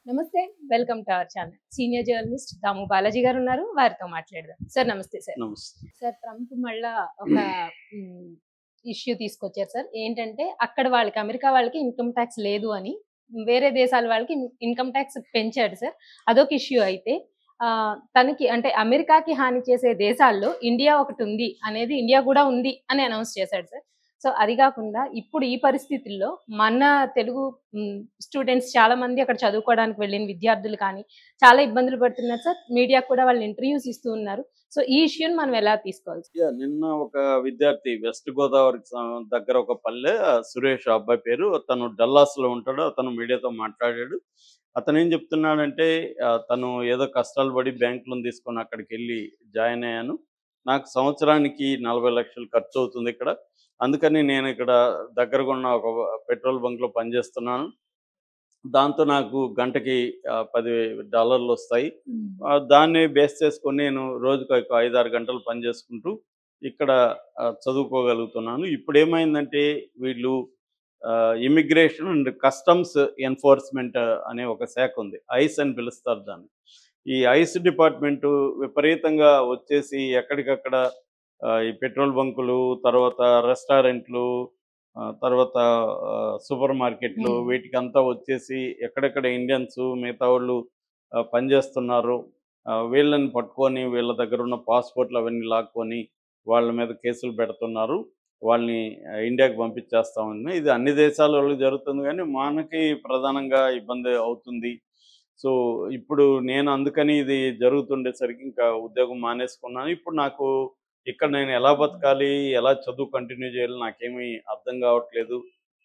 నమస్తే. Welcome to our channel. Senior journalist Damu Balaji గారు ఉన్నారు. వారితో మాట్లాడదాం. సార్ నమస్తే సార్. నమస్తే. సార్ ట్రంప్ మళ్ళా ఒక హ్మ్, ఇష్యూ తీసుకొచ్చారు సార్. ఏంటంటే అక్కడ వాళ్ళకి అమెరికా వాళ్ళకి ఇన్‌కమ్ టాక్స్ లేదు అని వేరే దేశాల వాళ్ళకి ఇన్‌కమ్ టాక్స్ పెంచాడు సార్. అదొక ఇష్యూ అయితే తనకి అంటే అమెరికాకి హాని చేసే దేశాల్లో ఇండియా ఒకటుంది అనేది ఇండియా కూడా ఉంది అని అనౌన్స్ చేశాడు సార్. సో అది గాకుండా ఇప్పుడు ఈ పరిస్థితుల్లో మన తెలుగు స్టూడెంట్స్ చాలా మంది అక్కడ చదువుకోవడానికి వెళ్ళిన విద్యార్థులు కానీ చాలా ఇబ్బందులు పడుతున్నారు సార్. మీడియాకు కూడా వాళ్ళు ఇంటర్వ్యూస్ ఇస్తూ ఉన్నారు. సో ఈ ఇష్యూని మనం ఎలా తీసుకోవాలి? నిన్న ఒక విద్యార్థి వెస్ట్ గోదావరికి దగ్గర ఒక పల్లె సురేష్ ఆ అబ్బాయి పేరు. తను డల్లాస్‌లో ఉంటాడు. అతను మీడియాతో మాట్లాడాడు. అతనేం చెప్తున్నాడంటే తను ఏదో కష్టాలు పడి బ్యాంక్ లోన్ తీసుకొని అక్కడికెళ్ళి జాయిన్ అయ్యాను. నాకు సంవత్సరానికి 40 లక్షలు ఖర్చవుతుంది ఇక్కడ. అందుకని నేను ఇక్కడ దగ్గరగా ఉన్న ఒక పెట్రోల్ బంక్‌లో పనిచేస్తున్నాను. దాంతో నాకు గంటకి $10 వస్తాయి. దాన్ని బేస్ చేసుకొని నేను రోజుకి ఒక 5, 6 గంటలు పని చేసుకుంటూ ఇక్కడ చదువుకోగలుగుతున్నాను. ఇప్పుడేమైందంటే వీళ్ళు ఇమిగ్రేషన్ అండ్ కస్టమ్స్ ఎన్ఫోర్స్‌మెంట్ అనే ఒక శాఖ ఉంది. ఐస్ అని పిలుస్తారు దాన్ని. ఈ ఐస్ డిపార్ట్‌మెంటు విపరీతంగా వచ్చేసి ఎక్కడికక్కడ ఈ పెట్రోల్ బంకులు, తర్వాత రెస్టారెంట్లు, తర్వాత సూపర్ మార్కెట్లు వీటికంతా వచ్చేసి ఎక్కడెక్కడ ఇండియన్స్ మిగతా వాళ్ళు పనిచేస్తున్నారు. వీళ్ళని పట్టుకొని వీళ్ళ దగ్గర ఉన్న పాస్‌పోర్ట్‌లు అవన్నీ లాక్కొని వాళ్ళ మీద కేసులు పెడుతున్నారు. వాళ్ళని ఇండియాకి పంపించేస్తామని. ఇది అన్ని దేశాలలో జరుగుతుంది గానీ మనకి ప్రధానంగా ఇబ్బంది అవుతుంది. సో, ఇప్పుడు నేను అందుకని ఇది జరుగుతుండేసరికి ఇంకా ఉద్యోగం మానేసుకున్నాను. ఇప్పుడు నాకు ఇక్కడ నేను ఎలా బతకాలి? ఎలా చదువు కంటిన్యూ చేయాలి? నాకేమీ అర్థం కావట్లేదు.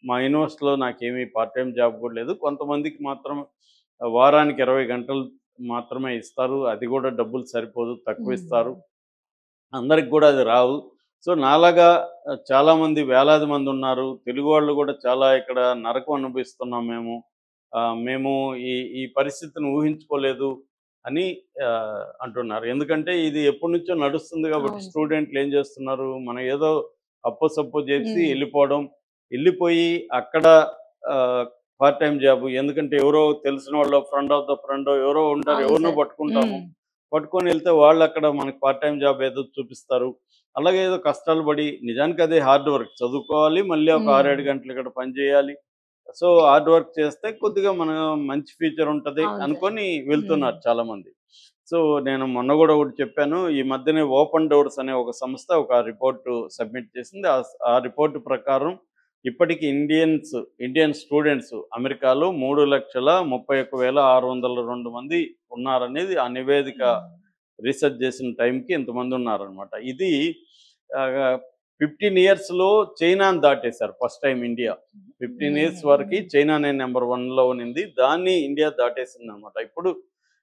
మా యూనివర్సిటీలో నాకేమీ పార్ట్ టైమ్ జాబ్ కూడా లేదు. కొంతమందికి మాత్రం వారానికి 20 గంటలు మాత్రమే ఇస్తారు. అది కూడా డబ్బులు సరిపోదు. తక్కువిస్తారు. అందరికి కూడా అది రావు. సో, నాలాగా చాలామంది వేలాది మందున్నారు. తెలుగు వాళ్ళు కూడా చాలా ఇక్కడ నరకం అనుభవిస్తున్నాం మేము. మేము ఈ ఈ పరిస్థితిని ఊహించుకోలేదు అని అంటున్నారు. ఎందుకంటే ఇది ఎప్పటినుంచో నడుస్తుంది కాబట్టి అవును. స్టూడెంట్లు ఏం చేస్తున్నారు, మనం ఏదో అప్పో సప్పో చేసి వెళ్ళిపోవడం. వెళ్ళిపోయి అక్కడ ఆహ్, పార్ట్ టైమ్ జాబ్ ఎందుకంటే ఎవరో తెలిసిన వాళ్ళో, ఫ్రెండ్ ఆఫ్ ద ఫ్రెండో ఎవరో ఉంటారు. అవును ఎవరినో సార్. పట్టుకుంటాము. పట్టుకొని వెళ్తే వాళ్ళక్కడ మనకి పార్ట్ టైమ్ జాబ్ ఏదో చూపిస్తారు. అలాగే ఏదో కష్టాలు పడి నిజానికి అదే హార్డ్ వర్క్. చదువుకోవాలి. మళ్ళీ ఒక 6, 7 గంటలు ఇక్కడ పని చేయాలి. సో, హార్డ్ వర్క్ చేస్తే కొద్దిగా మన మంచి ఫ్యూచర్ ఉంటది అవును సార్. అనుకోని వెళ్తున్నారు చాలామంది. సో, నేను మొన్న గూడా ఒకటి చెప్పాను. ఈ మధ్యనే ఓపెన్ డోర్స్ అనే ఒక సంస్థ ఒక రిపోర్ట్ సబ్మిట్ చేసింది. ఆ రిపోర్ట్ ప్రకారం ఇప్పటికి ఇండియన్ స్టూడెంట్స్ అమెరికాలో 3,31,602 మంది ఉన్నారనేది ఆ నివేదిక రీసెర్చ్ చేసిన టైంకి ఇంతమంది ఉన్నారనమాట. ఇది ఆహ్, 15 ఇయర్స్‌లో చైనాని దాటేశారు ఫస్ట్ టైమ్ ఇండియా. 15 ఇయర్స్ వరకి చైనానే నంబర్ 1లో ఉన్నింది. దాన్ని ఇండియా దాటేసిందనమాట. ఇప్పుడు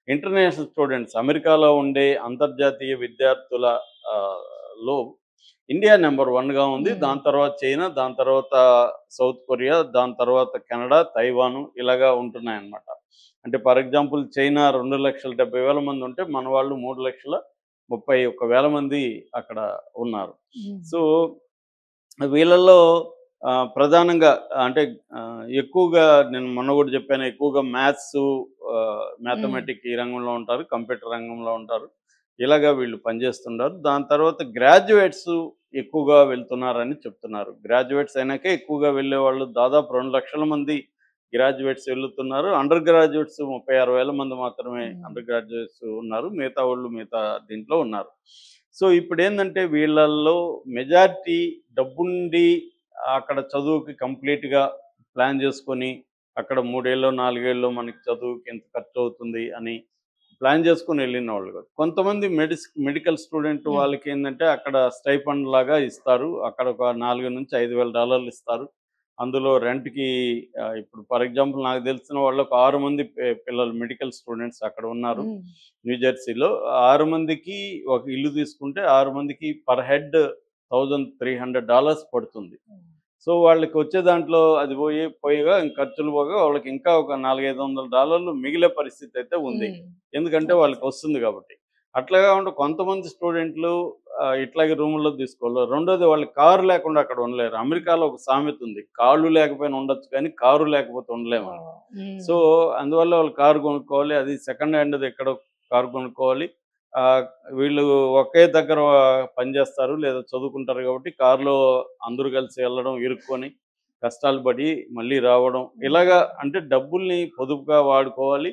ఇంటర్నేషనల్ స్టూడెంట్స్ అమెరికాలో ఉండే అంతర్జాతీయ విద్యార్థుల ఆహ్, లో ఇండియా నంబర్ 1గా ఉంది. దాని తర్వాత చైనా, దాని తర్వాత సౌత్ కొరియా, దాని తర్వాత కెనడా, తైవాను ఇలాగా ఉంటున్నాయన్నమాట. అంటే ఫర్ ఎగ్జాంపుల్ చైనా 2,70,000 మంది ఉంటే మన వాళ్ళు 3,31,000 మంది అక్కడ ఉన్నారు. సో, వీళ్ళల్లో ప్రధానంగా అంటే ఎక్కువగా నేను మొన్న కూడా చెప్పాను. ఎక్కువగా మ్యాథ్స్, మ్యాథమెటిక్ ఈ రంగంలో ఉంటారు. కంప్యూటర్ రంగంలో ఉంటారు. ఇలాగా వీళ్ళు పనిచేస్తుంటారు. దాని తర్వాత గ్రాడ్యుయేట్స్ ఎక్కువగా వెళ్తున్నారని చెప్తున్నారు. గ్రాడ్యుయేట్స్ అయినాకే ఎక్కువగా వెళ్ళేవాళ్ళు దాదాపు 2,00,000 మంది గ్రాడ్యుయేట్స్ వెళ్తున్నారు. అండర్ గ్రాడ్యుయేట్స్ 36,000 మంది మాత్రమే అండర్ గ్రాడ్యుయేట్స్ ఉన్నారు. మిగతా వాళ్ళు మిగతా దీంట్లో ఉన్నారు. సో, ఇప్పుడేందంటే వీళ్ళల్లో మెజారిటీ డబ్బుండి అక్కడ చదువుకి కంప్లీట్‌గా ప్లాన్ చేసుకొని, అక్కడ 3 ఏళ్ళో, 4 ఏళ్ళో మనకి చదువుకి ఇంత ఖర్చవుతుంది అని ప్లాన్ చేసుకొని వెళ్ళినోళ్ళు కాదు. కొంతమంది మెడికల్ స్టూడెంట్ వాళ్ళకేందంటే అక్కడ స్టైఫండ్ లాగా ఇస్తారు. అక్కడ ఒక $4,000-5,000 ఇస్తారు. అందులో రెంట్‌కి ఇప్పుడు ఫర్ ఎగ్జాంపుల్ నాకు తెలిసిన వాళ్ళు ఒక 6 మంది పిల్లలు మెడికల్ స్టూడెంట్స్ అక్కడ ఉన్నారు. న్యూజెర్సీలో 6 మందికి ఒక ఇల్లు తీసుకుంటే 6 మందికి పర్ హెడ్ $1,300 పడుతుంది. సో, వాళ్ళకి వచ్చే దాంట్లో అది పోయిగా ఖర్చులు పోగా వాళ్ళకి ఇంకా ఒక $400-500 మిగిలే పరిస్థితి అయితే ఉంది. ఎందుకంటే వాళ్ళకి వస్తుంది కాబట్టి. అట్లా కాకుండా కొంతమంది స్టూడెంట్లు ఇట్లాగే రూముల్లో తీసుకోవాలి. రెండోది వాళ్ళు కారు లేకుండా అక్కడ ఉండలేరు. అమెరికాలో ఒక సామెత ఉంది. కాళ్ళు లేకపోయినా ఉండొచ్చు కానీ కారు లేకపోతే ఉండలేమని. సో, అందువల్ల వాళ్ళు కారు కొనుక్కోవాలి. అది సెకండ్ హ్యాండ్‌ది ఎక్కడో కారు కొనుక్కోవాలి. ఆహ్, వీళ్ళు ఒకే దగ్గర పనిచేస్తారు లేదా చదువుకుంటారు కాబట్టి కారులో అందరూ కలిసి వెళ్ళడం, ఇరుక్కొని కష్టాలు పడి మళ్ళీ రావడం. ఇలాగా అంటే డబ్బుల్ని పొదుపుగా వాడుకోవాలి.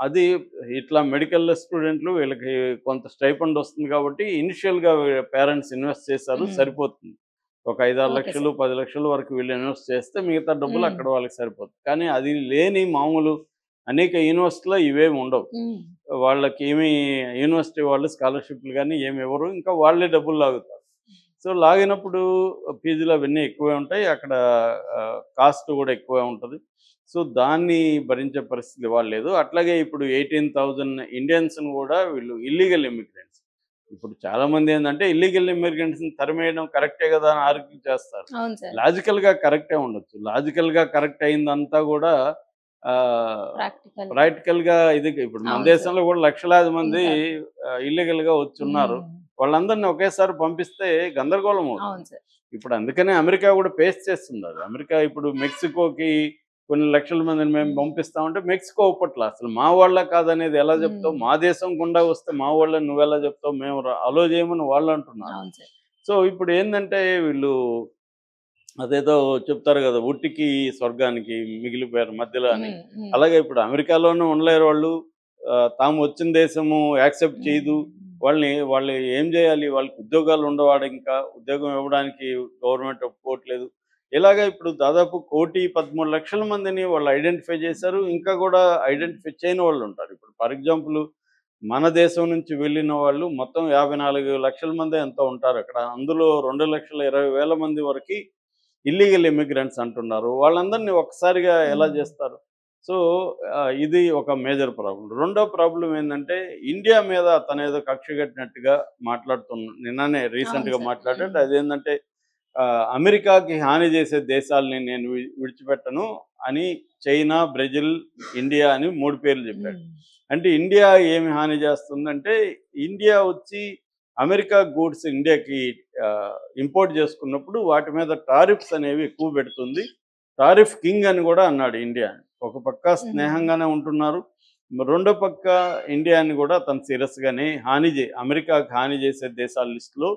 అది ఇట్లా మెడికల్ స్టూడెంట్లు వీళ్ళకి కొంత స్టైఫండ్ వస్తుంది కాబట్టి ఇనిషియల్‌గా పేరెంట్స్ ఇన్వెస్ట్ చేశారు సరిపోతుంది. ఒక 5, 6 ఓకే లక్షలు, సార్. 10 లక్షల వరకు వీళ్ళు ఇన్వెస్ట్ చేస్తే మిగతా డబ్బులు అక్కడ వాళ్ళకి సరిపోతుంది. కానీ అది లేని మామూలు అనేక యూనివర్సిటీలో ఇవేమి ఉండవు. వాళ్ళకేమి యూనివర్సిటీ వాళ్ళు స్కాలర్‌షిప్‌లు గాని ఏమి ఇవ్వరు. ఇంకా వాళ్ళే డబ్బులు లాగుతారు. సో, లాగినప్పుడు ఫీజులు అవన్నీ ఎక్కువే ఉంటాయి. అక్కడ కాస్ట్ కూడా ఎక్కువే ఉంటది. సో, దాన్ని భరించే పరిస్థితి ఇవాళ లేదు. అట్లాగే ఇప్పుడు 18,000 ఇండియన్స్‌ని కూడా వీళ్ళు ఇల్లీగల్ ఇమ్మిగ్రెంట్స్. ఇప్పుడు చాలామంది ఏందంటే ఇల్లీగల్ ఇమ్మిగ్రెంట్స్‌ని తరిమేయడం కరెక్టే గదా! అని ఆర్గ్యూ చేస్తారు. అవును సార్. లాజికల్‌గా కరెక్టే ఉండొచ్చు. లాజికల్‌గా కరెక్ట్ అయిందంతా గూడా ప్రాక్టికల్. ప్రాక్టికల్‌గా ఇది ఇప్పుడు మన అవును సార్. దేశంలో గూడా లక్షలాది మంది ఉంటారు. ఇల్లీగల్‌గా వచ్చున్నారు. వాళ్ళందరిని ఒకేసారి పంపిస్తే గందరగోళం అవుతుంది. అవును సార్. ఇప్పుడు అందుకనే అమెరికా గూడా ఫేస్ చేస్తుందది. అమెరికా ఇప్పుడు మెక్సికోకి కొన్ని లక్షల మందిని మేము పంపిస్తామంటే మెక్సికో ఒప్పట్ల. అసలు మా వాళ్ళ కాదనేది ఎలా చెప్తావు? మా దేశం గుండా వస్తే మా వాళ్ళని నువ్వెలా చెప్తావు? మేము అలో చేయమని వాళ్ళంటున్నారు. అవును సార్. సో, ఇప్పుడు ఏందంటే వీళ్ళు అదేదో చెప్తారు గదా! ఉట్టికి స్వర్గానికి మిగిలిపోయారు మధ్యలో అని. అలాగే ఇప్పుడు అమెరికాలోనూ ఉండలేరు వాళ్ళు. తాము వచ్చిన దేశము యాక్సెప్ట్ చేయదు. వాళ్ళు ఏం జేయాలి? వాళ్ళకి ఉద్యోగాలు ఉండవాడ ఇంకా. ఉద్యోగం ఇవ్వడానికి గవర్నమెంట్ ఒప్పుకోవట్లేదు. ఇలాగ ఇప్పుడు దాదాపు 1,13,00,000 మందిని వాళ్ళు ఐడెంటిఫై చేశారు. ఇంకా గూడా ఐడెంటిఫై చేయని వాళ్ళుంటారు. ఇప్పుడు ఫర్ ఎగ్జాంపుల్ మన దేశం నుంచి వెళ్ళిన వాళ్ళు మొత్తం 54,00,000 మందో ఎంతో ఉంటారక్కడ. అందులో 2,20,000 మంది వరకి ఇల్లీగల్ ఇమ్మిగ్రెంట్స్ అంటున్నారు. వాళ్ళందరిని ఒక్కసారిగా ఎలా జేస్తారు? సో, ఇది ఒక మేజర్ ప్రాబ్లమ్. రెండో ప్రాబ్లమ్ ఏందంటే, ఇండియా మీద అతనేదో కక్ష కట్టినట్టుగా నిన్ననే అవును రీసెంట్‌గా సార్. మాట్లాడాడు. అదేందంటే, అమెరికాకి హాని చేసే దేశాల్ని నేను విడిచిపెట్టను అని చైనా, బ్రెజిల్, ఇండియా అని 3 పేర్లు చెప్పాడు. అంటే ఇండియా ఏమి హాని చేస్తుందంటే, ఇండియా వచ్చి అమెరికా గూడ్స్ ఇండియాకి ఇంపోర్ట్ చేసుకున్నప్పుడు వాటి మీద టారిఫ్స్ అనేవి ఎక్కువ పెడుతుంది. టారిఫ్ కింగ్ అని కూడా అన్నాడు ఇండియా. ఒక పక్క స్నేహంగానే ఉంటున్నారు. రెండో పక్క ఇండియాని కూడా తను సీరియస్‌గానే అమెరికాకి హాని చేసే దేశాల లిస్ట్‌లో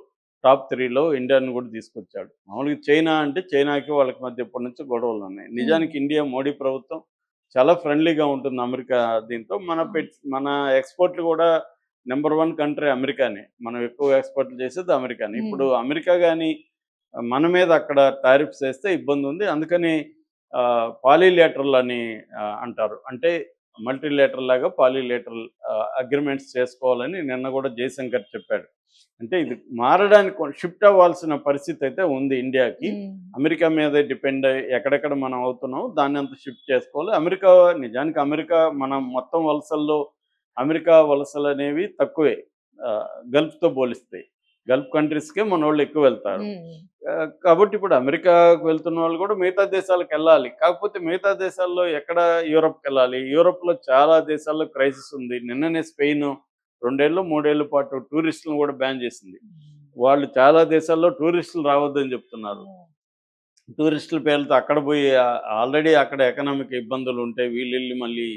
టాప్ 3లో ఇండియాని కూడా తీసుకొచ్చాడు. మామూలుగా చైనా అంటే చైనాకి వాళ్ళకి మధ్య ఎప్పటి నుంచో గొడవలున్నాయి. నిజానికి ఇండియా మోడీ ప్రభుత్వం చాలా ఫ్రెండ్లీగా ఉంటుంది అమెరికా దీంతో. మన ఎక్స్‌పోర్ట్‌లు కూడా నంబర్ 1 కంట్రీ అమెరికానే. మనం ఎక్కువ ఎక్స్‌పోర్ట్‌లు చేసేది అమెరికానే. ఇప్పుడు అమెరికా గాని మన మీద అక్కడ టారిఫ్స్ ఏస్తే ఇబ్బందుంది. అందుకని పాలీలేటరల్ అని అంటారు. అంటే మల్టీలేటరల్ లాగా పాలీలేటరల్ అగ్రీమెంట్స్ చేసుకోవాలని నిన్న కూడా జయశంకర్ చెప్పాడు. అంటే ఇది మారడానికి షిఫ్ట్ అవ్వాల్సిన పరిస్థితి అయితే ఉంది ఇండియాకి. అమెరికా మీదే డిపెండ్ అయ్యి ఎక్కడెక్కడ మనం అవుతున్నామో దాన్నంతా షిఫ్ట్ చేసుకోవాలి. నిజానికి అమెరికా మన మొత్తం వలసల్లో అమెరికా వలసలనేవి తక్కువే. గల్ఫ్‌తో పోలిస్తే. గల్ఫ్ కంట్రీస్‌కే మనోళ్ళు ఎక్కువ వెళ్తారు. కాబట్టి ఇప్పుడు అమెరికాకు వెళ్తున్న వాళ్ళు కూడా మిగతా దేశాలకెళ్ళాలి. కాకపోతే మిగతా దేశాల్లో ఎక్కడ యూరప్‌కెళ్ళాలి. యూరప్‌లో చాలా దేశాల్లో క్రైసిస్ ఉంది. నిన్ననే స్పెయిన్ 2 ఏళ్ళు, 3 ఏళ్ల పాటు టూరిస్టులను కూడా బ్యాన్ చేసింది. వాళ్ళు చాలా దేశాల్లో టూరిస్టులు రావద్దని చెప్తున్నారు. టూరిస్టుల పేర్లతో అక్కడ పోయి ఆల్రెడీ అక్కడ ఎకనామిక్ ఇబ్బందులుంటే వీళ్ళెళ్లి మళ్ళీ